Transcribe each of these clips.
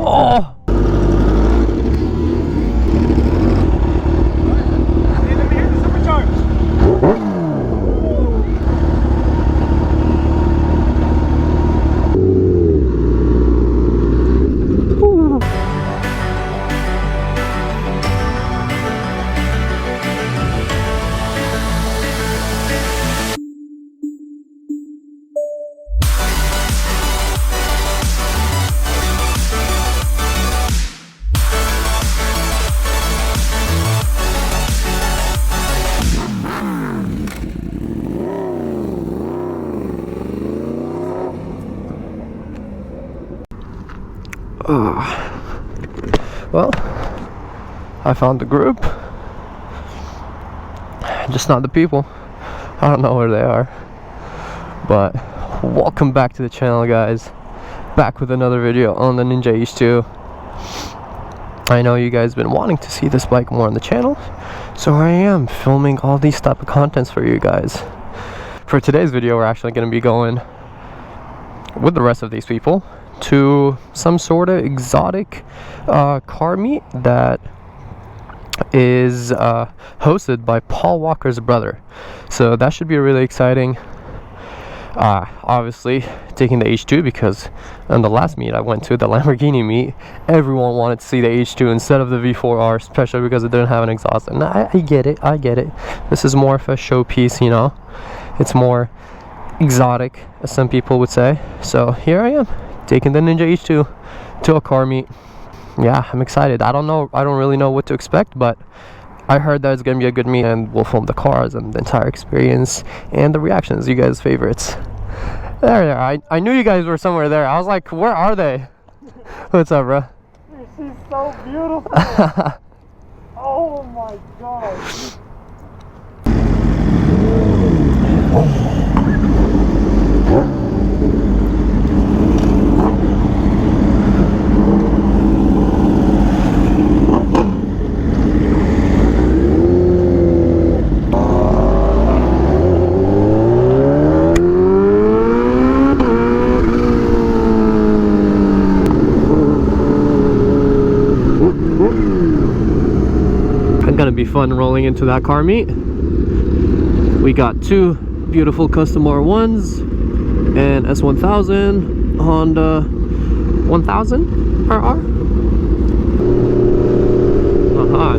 Oh! Well, I found the group, just not the people. I don't know where they are, but welcome back to the channel, guys. Back with another video on the Ninja H2. I know you guys been wanting to see this bike more on the channel, so I am filming all these type of contents for you guys. For today's video, we're actually going to be going with the rest of these people to some sort of exotic car meet that is hosted by Paul Walker's brother. So that should be really exciting. Obviously taking the H2 because on the last meet I went to, the Lamborghini meet, everyone wanted to see the H2 instead of the V4R, especially because it didn't have an exhaust. And I get it, this is more of a showpiece, you know, it's more exotic, as some people would say. So here I am, taking the Ninja H2 to a car meet. Yeah, I'm excited. I don't really know what to expect, but I heard that it's gonna be a good meet, and we'll film the cars and the entire experience and the reactions, you guys' favorites. There. I knew you guys were somewhere there. I was like, where are they? What's up, bro? She's so beautiful. Oh my god. Gonna be fun rolling into that car meet. We got two beautiful custom R1s and S1000 Honda 1000 RR.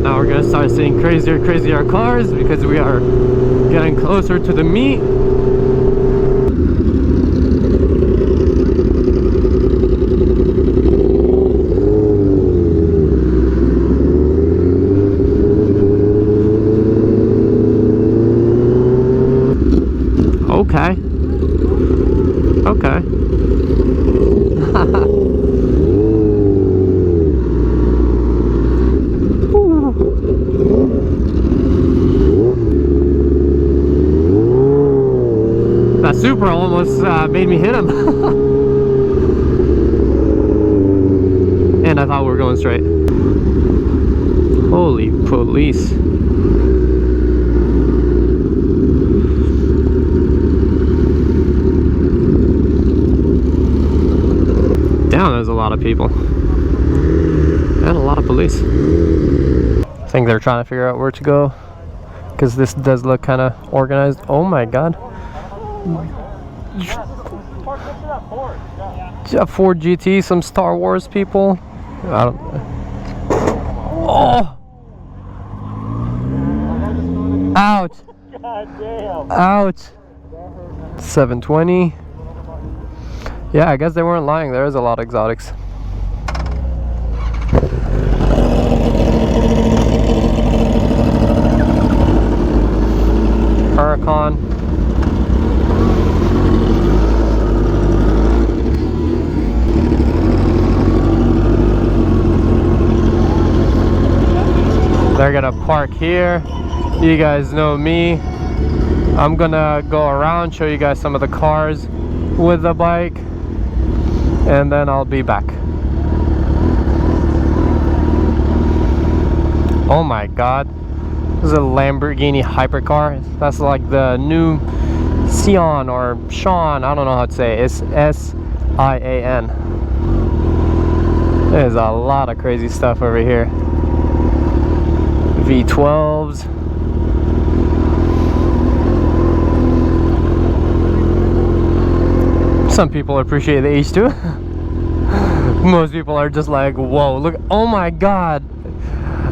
Now we're gonna start seeing crazier cars because we are getting closer to the meet. Okay. That Supra almost made me hit him. And I thought we were going straight. Holy police. There's a lot of people and a lot of police. I think they're trying to figure out where to go because this does look kind of organized. Oh my god. Yeah, Ford GT, some Star Wars people. I don't. Oh! Ouch! God damn. Ouch! 720. Yeah, I guess they weren't lying. There is a lot of exotics. Huracan. They're gonna park here. You guys know me. I'm gonna go around, show you guys some of the cars with the bike, and then I'll be back. Oh my god, this is a Lamborghini hypercar. That's like the new Sion or Sean, I don't know how to say it. It's S-I-A-N. There's a lot of crazy stuff over here. V12s. Some people appreciate the H2. Most people are just like, whoa, look, oh my god,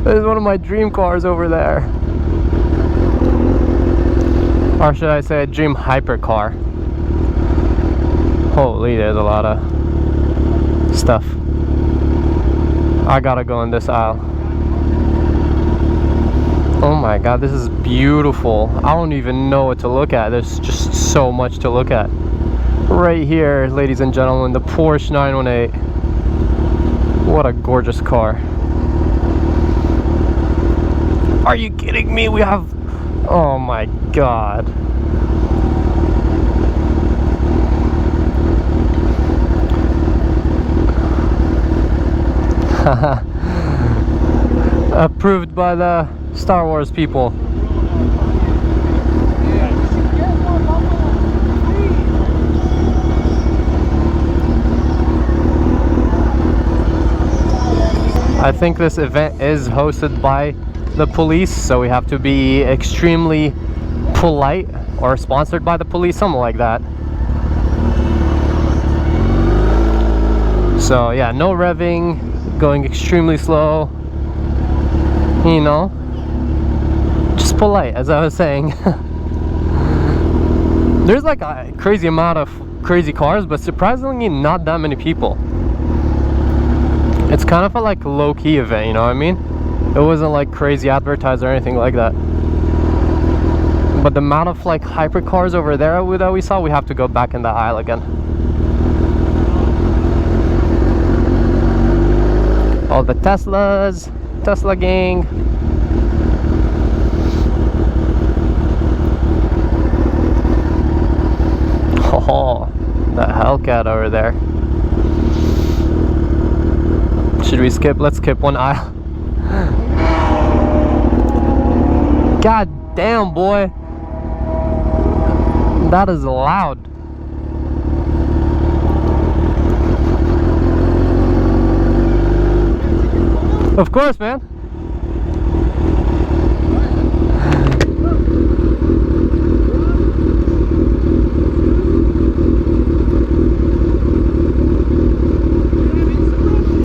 there's one of my dream cars over there. Or should I say a dream hypercar. Holy, there's a lot of stuff. I gotta go in this aisle. Oh my god, this is beautiful. I don't even know what to look at. There's just so much to look at. Right here, ladies and gentlemen, the Porsche 918. What a gorgeous car. Are you kidding me? We have... Oh my god. Approved by the Star Wars people. I think this event is hosted by the police, so we have to be extremely polite, or sponsored by the police, something like that. So yeah, no revving, going extremely slow, you know, just polite, as I was saying. There's like a crazy amount of crazy cars, but surprisingly not that many people. It's kind of a like low-key event, you know what I mean? It wasn't like crazy advertised or anything like that. But the amount of like hypercars over there that we saw, we have to go back in the aisle again. All the Teslas, Tesla gang. Oh, the Hellcat over there. Should we skip? Let's skip one aisle. God damn, boy. That is loud. Of course, man.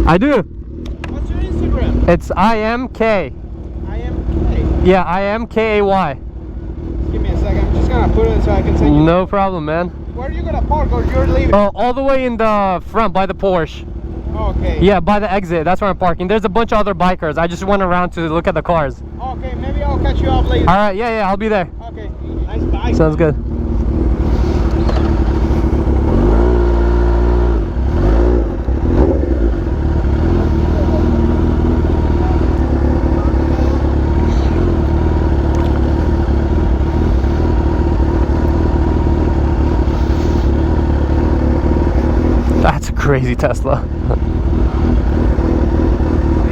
I do. What's your Instagram? It's IMK. IMK. Yeah, IMKAY. Give me a second. I'm just gonna put it so I can send you. No problem, man. Where are you gonna park or you're leaving? Oh, all the way in the front by the Porsche. Okay. Yeah, by the exit. That's where I'm parking. There's a bunch of other bikers. I just went around to look at the cars. Okay, maybe I'll catch you up later. All right, yeah, I'll be there. Okay. Nice bike. Sounds good. That's a crazy Tesla. Hey,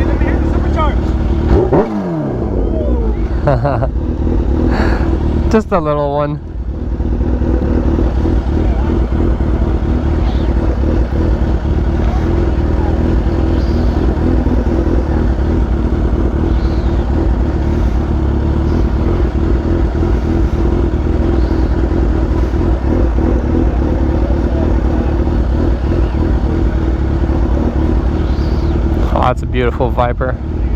let me hear the supercharge. Just a little one. Oh, that's a beautiful Viper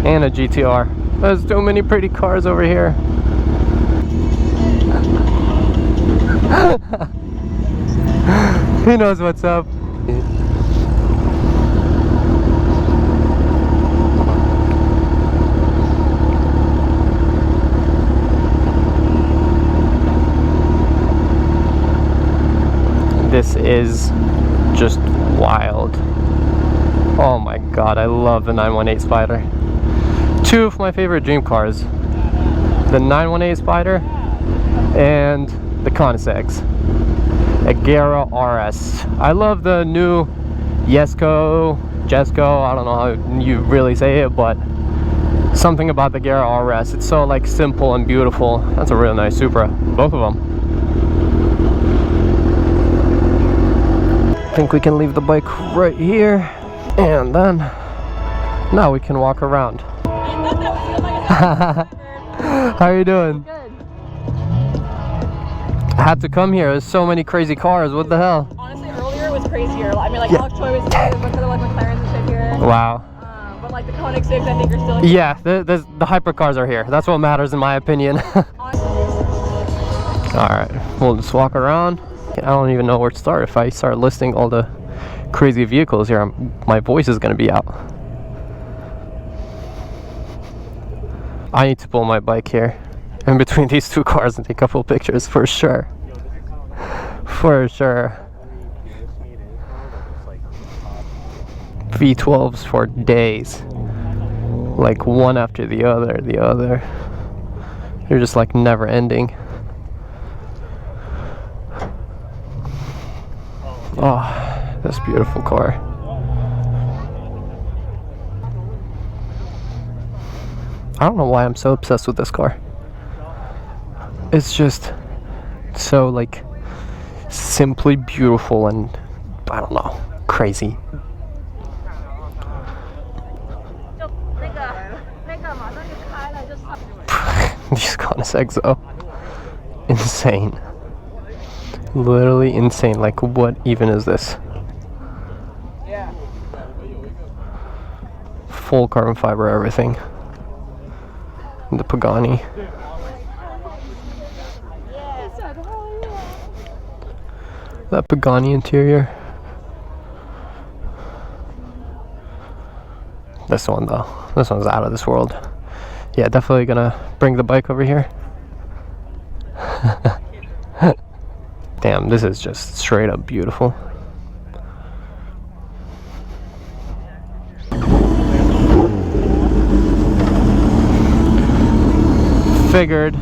and a GTR. There's so many pretty cars over here. He knows what's up. This is just wild. Oh my god, I love the 918 Spider. Two of my favorite dream cars. The 918 Spider and the Koenigsegg's. Agera RS. I love the new Jesko, I don't know how you really say it, but something about the Agera RS. It's so like simple and beautiful. That's a really nice Supra. Both of them. I think we can leave the bike right here. And then Now we can walk around. How are you doing? Good. I had to come here. There's so many crazy cars. What the hell? Honestly, earlier was crazier. I mean, like, Yeah. Alex Choi was here. There's a bunch of like McLarens and shit here. Wow. But like the Koenigseggs, I think are still here. Yeah, the hypercars are here. That's what matters in my opinion. Alright, we'll just walk around. I don't even know where to start. If I start listing all the crazy vehicles here, my voice is going to be out. I need to pull my bike here in between these two cars and take a couple pictures for sure. For sure. V12s for days. Like one after the other. They're just like never ending. Oh, this beautiful car. I don't know why I'm so obsessed with this car. It's just so like simply beautiful and I don't know, crazy. These Koenigseggs though, insane. Literally insane. Like, what even is this? Yeah. Full carbon fiber, everything. The Pagani. That Pagani interior. This one though, this one's out of this world. Yeah, definitely gonna bring the bike over here. Damn, this is just straight up beautiful. Figured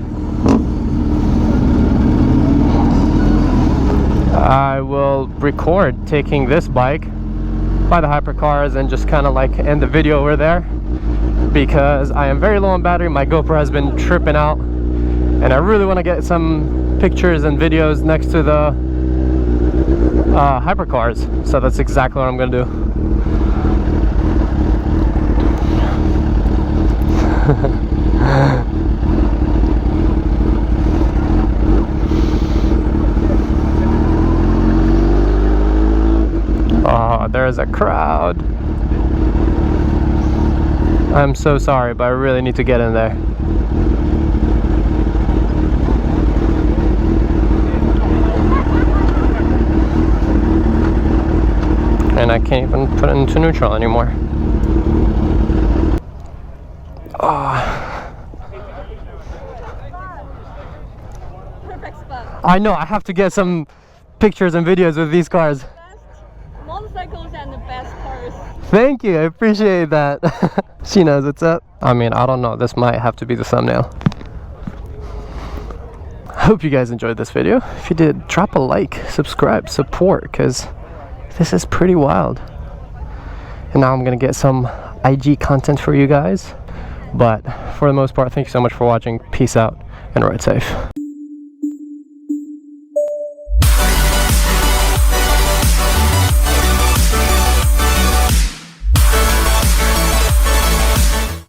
I will record taking this bike by the hypercars and just kind of like end the video over there, because I am very low on battery. My GoPro has been tripping out and I really want to get some pictures and videos next to the hypercars, so that's exactly what I'm gonna do. Oh, there's a crowd. I'm so sorry, but I really need to get in there. And I can't even put it into neutral anymore. Oh. Perfect spot. I know, I have to get some pictures and videos with these cars. Best motorcycles and the best cars. Thank you, I appreciate that. She knows what's up. I mean, I don't know, this might have to be the thumbnail. Hope you guys enjoyed this video. If you did, drop a like, subscribe, support, because this is pretty wild. And now I'm gonna get some IG content for you guys. But for the most part, thank you so much for watching. Peace out and ride safe.